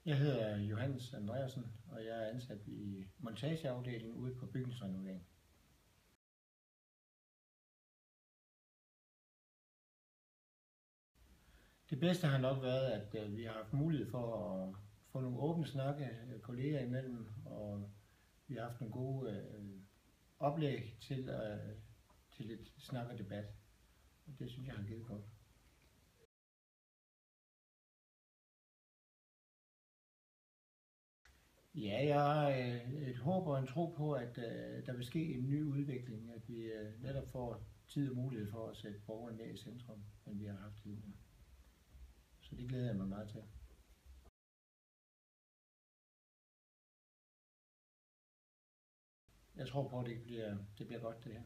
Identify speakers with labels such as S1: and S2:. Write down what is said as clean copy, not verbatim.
S1: Jeg hedder Johannes Andreasen, og jeg er ansat i montageafdelingen ude på bygningsrenovering. Det bedste har nok været, at vi har haft mulighed for at få nogle åbne snakke kolleger imellem, og vi har haft nogle gode oplæg til lidt snak og debat. Og det synes jeg har givet godt. Ja, jeg har et håb og en tro på, at der vil ske en ny udvikling, at vi netop får tid og mulighed for at sætte borgerne mere i centrum, end vi har haft tidligere. Så det glæder jeg mig meget til. Jeg tror på, at det bliver godt det her.